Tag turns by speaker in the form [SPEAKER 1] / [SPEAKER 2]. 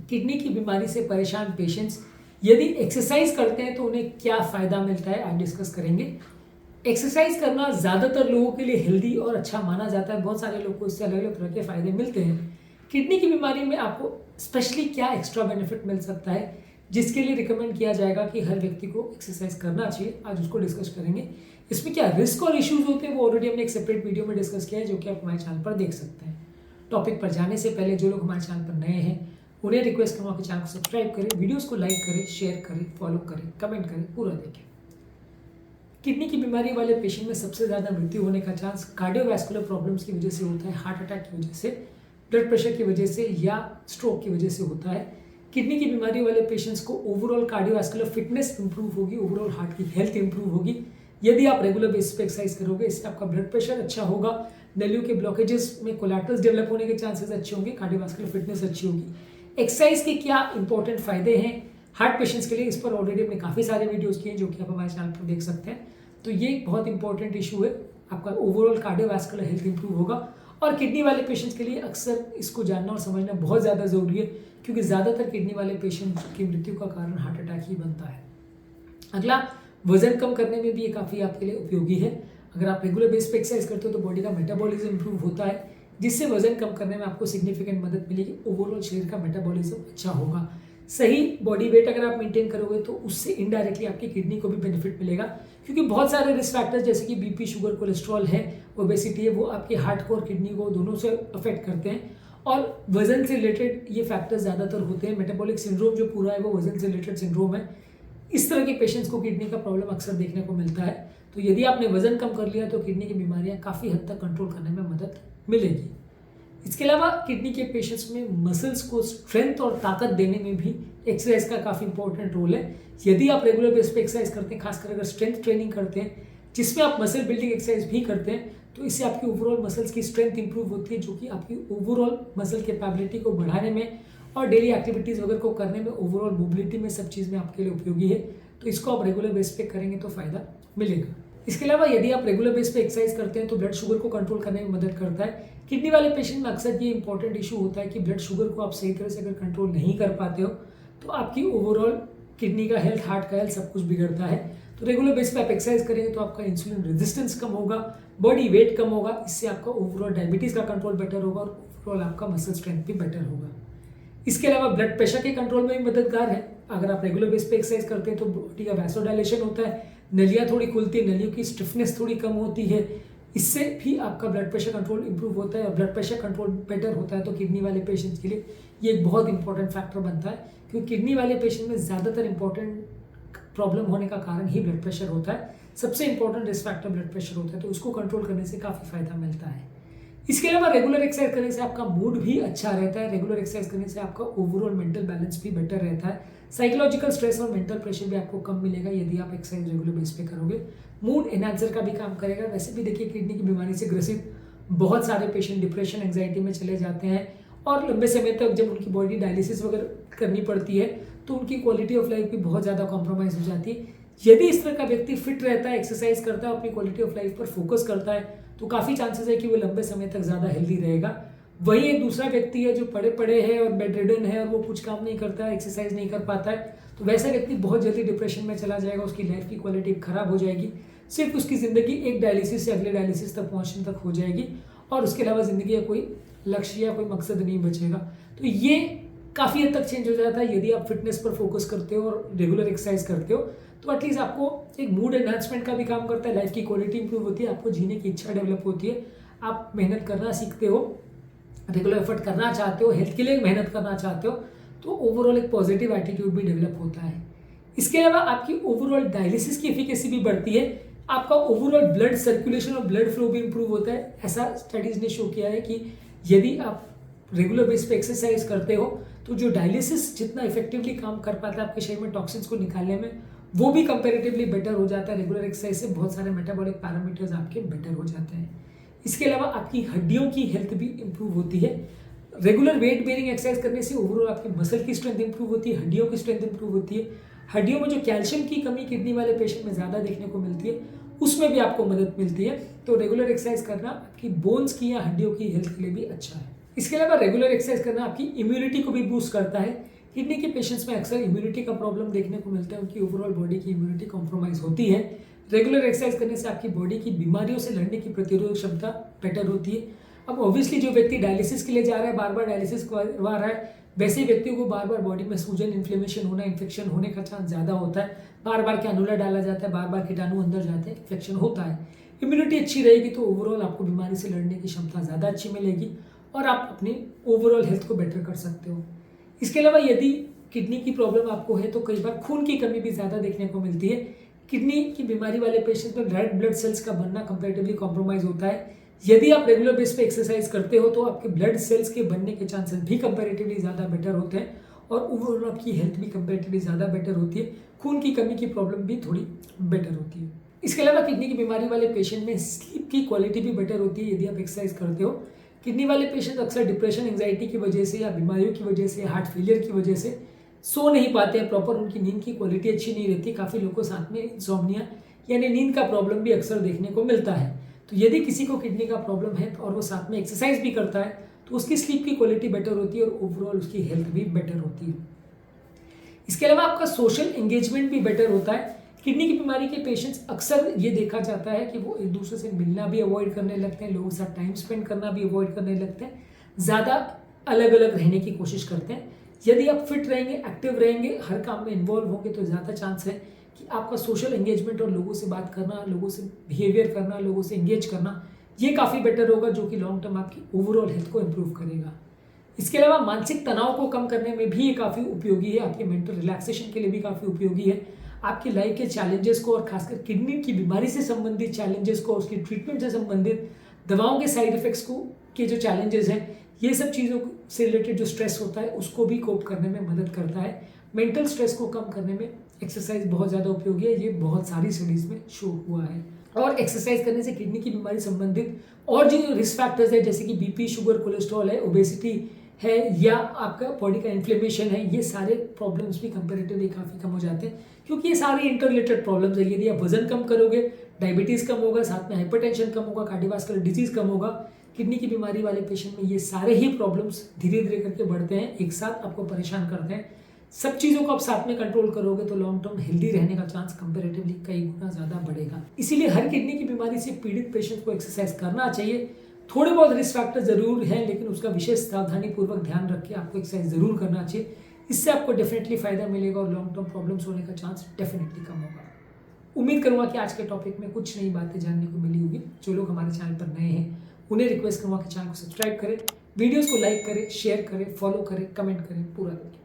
[SPEAKER 1] Kidney की बीमारी से परेशान पेशेंट्स यदि एक्सरसाइज करते हैं तो उन्हें क्या फ़ायदा मिलता है, आज डिस्कस करेंगे। एक्सरसाइज करना ज़्यादातर लोगों के लिए हेल्दी और अच्छा माना जाता है। बहुत सारे लोगों को इससे अलग अलग तरह के फ़ायदे मिलते हैं। किडनी की बीमारी में आपको स्पेशली क्या एक्स्ट्रा बेनिफिट मिल सकता है, जिसके लिए रिकमेंड किया जाएगा कि हर व्यक्ति को एक्सरसाइज करना चाहिए, आज उसको डिस्कस करेंगे। इसमें क्या रिस्क और इश्यूज होते हैं वो ऑलरेडी हमने एक सेपरेट वीडियो में डिस्कस किया है, जो कि आप हमारे चैनल पर देख सकते हैं। टॉपिक पर जाने से पहले जो लोग हमारे चैनल पर नए हैं उन्हें रिक्वेस्ट करूँगा कि चैनल को सब्सक्राइब करें, वीडियोस को लाइक करें, शेयर करें, फॉलो करें, कमेंट करें, पूरा देखें। किडनी की बीमारी वाले पेशेंट में सबसे ज़्यादा मृत्यु होने का चांस कार्डियोवैस्कुलर प्रॉब्लम्स की वजह से होता है, हार्ट अटैक की वजह से, ब्लड प्रेशर की वजह से या स्ट्रोक की वजह से होता है। किडनी की बीमारी वाले पेशेंट्स को ओवरऑल कार्डियोवैस्कुलर फिटनेस इंप्रूव होगी, ओवरऑल हार्ट की हेल्थ इंप्रूव होगी यदि आप रेगुलर बेसिस पे एक्सरसाइज करोगे। इससे आपका ब्लड प्रेशर अच्छा होगा, नलियों के ब्लॉकेजेस में कोलैटरल्स डेवलप होने के चांसेस अच्छे होंगे, कार्डियोवैस्कुलर फिटनेस अच्छी होगी। एक्सरसाइज के क्या इंपॉर्टेंट फायदे हैं हार्ट पेशेंट्स के लिए, इस पर ऑलरेडी हमने काफ़ी सारे वीडियोस किए हैं जो कि आप हमारे चैनल पर देख सकते हैं। तो ये एक बहुत इंपॉर्टेंट इशू है, आपका ओवरऑल कार्डियोवैस्कुलर हेल्थ इंप्रूव होगा। और किडनी वाले पेशेंट्स के लिए अक्सर इसको जानना और समझना बहुत ज़्यादा ज़रूरी है, क्योंकि ज़्यादातर किडनी वाले पेशेंट की मृत्यु का कारण हार्ट अटैक ही बनता है। अगला, वजन कम करने में भी ये काफ़ी आपके लिए उपयोगी है। अगर आप रेगुलर बेस पे एक्सरसाइज करते हो तो बॉडी का मेटाबॉलिज्म इंप्रूव होता है, जिससे वजन कम करने में आपको सिग्निफिकेंट मदद मिलेगी। ओवरऑल शरीर का मेटाबॉलिज्म अच्छा होगा। सही बॉडी वेट अगर आप मेंटेन करोगे तो उससे इनडायरेक्टली आपकी किडनी को भी बेनिफिट मिलेगा, क्योंकि बहुत सारे रिस्क फैक्टर्स जैसे कि बीपी, शुगर, कोलेस्ट्रॉल है, ओबेसिटी है, वो आपके हार्ट को और किडनी को दोनों से अफेक्ट करते हैं। और वजन से रिलेटेड ये फैक्टर्स ज़्यादातर होते हैं। मेटाबॉलिक सिंड्रोम जो पूरा है वो वजन से रिलेटेड सिंड्रोम है। इस तरह के पेशेंट्स को किडनी का प्रॉब्लम अक्सर देखने को मिलता है। तो यदि आपने वजन कम कर लिया तो किडनी की बीमारियां काफ़ी हद तक कंट्रोल करने में मदद मिलेगी। इसके अलावा किडनी के पेशेंट्स में मसल्स को स्ट्रेंथ और ताकत देने में भी एक्सरसाइज का काफ़ी इंपॉर्टेंट रोल है। यदि आप रेगुलर बेस पे एक्सरसाइज करते हैं, खासकर अगर स्ट्रेंथ ट्रेनिंग करते हैं जिसमें आप मसल बिल्डिंग एक्सरसाइज भी करते हैं, तो इससे आपकी ओवरऑल मसल्स की स्ट्रेंथ इंप्रूव होती है, जो कि आपकी ओवरऑल मसल कैपेबिलिटी को बढ़ाने में और डेली एक्टिविटीज़ वगैरह को करने में, ओवरऑल मोबिलिटी में, सब चीज़ में आपके लिए उपयोगी है। तो इसको आप रेगुलर बेस पे करेंगे तो फ़ायदा मिलेगा। इसके अलावा यदि आप रेगुलर बेस पे एक्सरसाइज करते हैं तो ब्लड शुगर को कंट्रोल करने में मदद करता है। किडनी वाले पेशेंट में अक्सर ये इंपॉर्टेंट इशू होता है कि ब्लड शुगर को आप सही तरह से अगर कंट्रोल नहीं कर पाते हो तो आपकी ओवरऑल किडनी का हेल्थ, हार्ट का हेल्थ, सब कुछ बिगड़ता है। तो रेगुलर बेस पे आप एक्सरसाइज करेंगे तो आपका इंसुलिन रेजिस्टेंस कम होगा, बॉडी वेट कम होगा, इससे आपका ओवरऑल डायबिटीज़ का कंट्रोल बेटर होगा और ओवरऑल आपका मसल स्ट्रेंथ भी बेटर होगा। इसके अलावा ब्लड प्रेशर के कंट्रोल में भी मददगार है। अगर आप रेगुलर बेस पे एक्सरसाइज करते हैं तो बॉडी का वैसोडाइलेशन होता है, नलियाँ थोड़ी खुलती है, नलियों की स्टिफनेस थोड़ी कम होती है, इससे भी आपका ब्लड प्रेशर कंट्रोल इंप्रूव होता है। और ब्लड प्रेशर कंट्रोल बेटर होता है तो किडनी वाले पेशेंट्स के लिए ये एक बहुत इंपॉर्टेंट फैक्टर बनता है, क्योंकि किडनी वाले पेशेंट में ज़्यादातर इंपॉर्टेंट प्रॉब्लम होने का कारण ही ब्लड प्रेशर होता है। सबसे important risk factor blood pressure होता है, तो उसको कंट्रोल करने से काफ़ी फायदा मिलता है। इसके अलावा रेगुलर एक्सरसाइज करने से आपका मूड भी अच्छा रहता है। रेगुलर एक्सरसाइज करने से आपका ओवरऑल मेंटल बैलेंस भी बेटर रहता है। साइकोलॉजिकल स्ट्रेस और मेंटल प्रेशर भी आपको कम मिलेगा यदि आप एक्सरसाइज रेगुलर बेस पे करोगे। मूड एनहांसर का भी काम करेगा। वैसे भी देखिए, किडनी की बीमारी से ग्रसित बहुत सारे पेशेंट डिप्रेशन, एंग्जाइटी में चले जाते हैं और लंबे समय तक जब उनकी बॉडी डायलिसिस वगैरह करनी पड़ती है तो उनकी क्वालिटी ऑफ लाइफ भी बहुत ज़्यादा कॉम्प्रोमाइज़ हो जाती है। यदि इस तरह का व्यक्ति फिट रहता है, एक्सरसाइज करता है, अपनी क्वालिटी ऑफ लाइफ पर फोकस करता है, तो काफ़ी चांसेस है कि वो लंबे समय तक ज़्यादा हेल्दी रहेगा। वही एक दूसरा व्यक्ति है जो पड़े पड़े है और बेड रिडन है और वो कुछ काम नहीं करता है, एक्सरसाइज नहीं कर पाता है, तो वैसा व्यक्ति बहुत जल्दी डिप्रेशन में चला जाएगा, उसकी लाइफ की क्वालिटी खराब हो जाएगी। सिर्फ उसकी ज़िंदगी एक डायलिसिस से अगले डायलिसिस तक पहुँचने तक हो जाएगी और उसके अलावा ज़िंदगी का कोई लक्ष्य या कोई मकसद नहीं बचेगा। तो ये काफ़ी हद तक चेंज हो जाता है यदि आप फिटनेस पर फोकस करते हो और रेगुलर एक्सरसाइज करते हो। तो एटलीस्ट आपको एक मूड एनहांसमेंट का भी काम करता है, लाइफ की क्वालिटी इंप्रूव होती है, आपको जीने की इच्छा डेवलप होती है, आप मेहनत करना सीखते हो, रेगुलर एफर्ट करना चाहते हो, हेल्थ के लिए मेहनत करना चाहते हो, तो ओवरऑल एक पॉजिटिव एटीट्यूड भी डेवलप होता है। इसके अलावा आपकी ओवरऑल डायलिसिस की एफिकेसी भी बढ़ती है, आपका ओवरऑल ब्लड सर्कुलेशन और ब्लड फ्लो भी इंप्रूव होता है। ऐसा स्टडीज ने शो किया है कि यदि आप रेगुलर बेस पे एक्सरसाइज करते हो तो जो डायलिसिस जितना इफेक्टिवली काम कर पाता है आपके शरीर में टॉक्सिन्स को निकालने में, वो भी कंपैरेटिवली बेटर हो जाता है। रेगुलर एक्सरसाइज से बहुत सारे मेटाबॉलिक पैरामीटर्स आपके बेटर हो जाते हैं। इसके अलावा आपकी हड्डियों की हेल्थ भी इंप्रूव होती है। रेगुलर वेट बेयरिंग एक्सरसाइज करने से ओवरऑल आपकी मसल की स्ट्रेंथ इंप्रूव होती है, हड्डियों की स्ट्रेंथ इंप्रूव होती है। हड्डियों में जो कैल्शियम की कमी किडनी वाले पेशेंट में ज़्यादा देखने को मिलती है, उसमें भी आपको मदद मिलती है। तो रेगुलर एक्सरसाइज करना आपकी बोन्स की या हड्डियों की हेल्थ के लिए भी अच्छा है। इसके अलावा रेगुलर एक्सरसाइज करना आपकी इम्यूनिटी को भी बूस्ट करता है। किडनी के पेशेंट्स में अक्सर इम्यूनिटी का प्रॉब्लम देखने को मिलता है, उनकी ओवरऑल बॉडी की इम्यूनिटी कॉम्प्रोमाइज होती है। रेगुलर एक्सरसाइज करने से आपकी बॉडी की बीमारियों से लड़ने की प्रतिरोधक क्षमता बेटर होती है। अब ऑब्वियसली जो व्यक्ति डायलिसिस के लिए जा रहा है, बार बार डायलिसिस करवा रहा है, वैसे व्यक्तियों को बार बार बॉडी में सूजन, इन्फ्लेमेशन होना, इन्फेक्शन होने का चांस ज़्यादा होता है। बार बार कैनुला डाला जाता है, बार बार कीटाणु अंदर जाते हैं, इन्फेक्शन होता है। इम्यूनिटी अच्छी रहेगी तो ओवरऑल आपको बीमारी से लड़ने की क्षमता ज़्यादा अच्छी मिलेगी और आप अपनी ओवरऑल हेल्थ को बेटर कर सकते हो। इसके अलावा यदि किडनी की प्रॉब्लम आपको है तो कई बार खून की कमी भी ज़्यादा देखने को मिलती है। किडनी की बीमारी वाले पेशेंट्स में रेड ब्लड सेल्स का बनना कंपैरेटिवली कॉम्प्रोमाइज होता है। यदि आप रेगुलर बेस पे एक्सरसाइज करते हो तो आपके ब्लड सेल्स के बनने के चांसेस भी कंपैरेटिवली ज़्यादा बेटर होते हैं और ओवरऑल आपकी हेल्थ भी कंपैरेटिवली ज़्यादा बेटर होती है। खून की कमी की प्रॉब्लम भी थोड़ी बेटर होती है। इसके अलावा किडनी की बीमारी वाले पेशेंट में स्लीप की क्वालिटी भी बेटर होती है यदि आप एक्सरसाइज करते हो। किडनी वाले पेशेंट अक्सर डिप्रेशन, एंजाइटी की वजह से या बीमारियों की वजह से, हार्ट फेलियर की वजह से सो नहीं पाते हैं प्रॉपर, उनकी नींद की क्वालिटी अच्छी नहीं रहती। काफ़ी लोगों को साथ में इंसोम्निया यानी नींद का प्रॉब्लम भी अक्सर देखने को मिलता है। तो यदि किसी को किडनी का प्रॉब्लम है और वो साथ में एक्सरसाइज भी करता है तो उसकी स्लीप की क्वालिटी बेटर होती है और ओवरऑल उसकी हेल्थ भी बेटर होती है। इसके अलावा आपका सोशल एंगेजमेंट भी बेटर होता है। किडनी की बीमारी के पेशेंट्स अक्सर ये देखा जाता है कि वो एक दूसरे से मिलना भी अवॉइड करने लगते हैं, लोगों के साथ टाइम स्पेंड करना भी अवॉइड करने लगते हैं, ज़्यादा अलग अलग रहने की कोशिश करते हैं। यदि आप फिट रहेंगे, एक्टिव रहेंगे, हर काम में इन्वॉल्व होंगे तो ज़्यादा चांस है कि आपका सोशल एंगेजमेंट और लोगों से बात करना, लोगों से बिहेवियर करना, लोगों से एंगेज करना, ये काफ़ी बेटर होगा जो कि लॉन्ग टर्म आपकी ओवरऑल हेल्थ को इम्प्रूव करेगा। इसके अलावा मानसिक तनाव को कम करने में भी ये काफ़ी उपयोगी है, आपके मेंटल रिलैक्सेशन के लिए भी काफ़ी उपयोगी है। आपकी लाइफ के चैलेंजेस को और खासकर किडनी की बीमारी से संबंधित चैलेंजेस को, उसकी ट्रीटमेंट से संबंधित दवाओं के साइड इफेक्ट्स को के जो चैलेंजेस हैं, ये सब चीज़ों से रिलेटेड जो स्ट्रेस होता है उसको भी कोप करने में मदद करता है। मेंटल स्ट्रेस को कम करने में एक्सरसाइज बहुत ज़्यादा उपयोगी है, ये बहुत सारी स्टडीज़ में शो हुआ है। और एक्सरसाइज करने से किडनी की बीमारी संबंधित और जो रिस्क फैक्टर्स है जैसे कि बीपी, शुगर, कोलेस्ट्रॉल है, ओबेसिटी है या आपका बॉडी का इन्फ्लेमेशन है, ये सारे प्रॉब्लम्स भी कंपेरेटिवली काफ़ी कम हो जाते हैं क्योंकि ये सारे इंटर रिलेटेड प्रॉब्लम्स है। यदि आप वजन कम करोगे, डायबिटीज़ कम होगा, साथ में हाइपरटेंशन कम होगा, कार्डियोवास्कुलर डिजीज़ कम होगा। किडनी की बीमारी वाले पेशेंट में ये सारे ही प्रॉब्लम्स धीरे धीरे करके बढ़ते हैं, एक साथ आपको परेशान करते हैं। सब चीज़ों को आप साथ में कंट्रोल करोगे तो लॉन्ग टर्म हेल्दी रहने का चांस कंपेरेटिवली कई गुना ज़्यादा बढ़ेगा। इसीलिए हर किडनी की बीमारी से पीड़ित पेशेंट को एक्सरसाइज करना चाहिए। थोड़े बहुत रिस्क फैक्टर जरूर हैं लेकिन उसका विशेष सावधानीपूर्वक ध्यान रख के आपको एक्सरसाइज जरूर करना चाहिए। इससे आपको डेफिनेटली फायदा मिलेगा और लॉन्ग टर्म प्रॉब्लम्स होने का चांस डेफिनेटली कम होगा। उम्मीद करूंगा कि आज के टॉपिक में कुछ नई बातें जानने को मिली होगी। जो लोग हमारे चैनल पर नए हैं उन्हें रिक्वेस्ट करूंगा कि चैनल को सब्सक्राइब करें, वीडियोस को लाइक करें, शेयर करें, फॉलो करें, कमेंट करें, पूरा करें।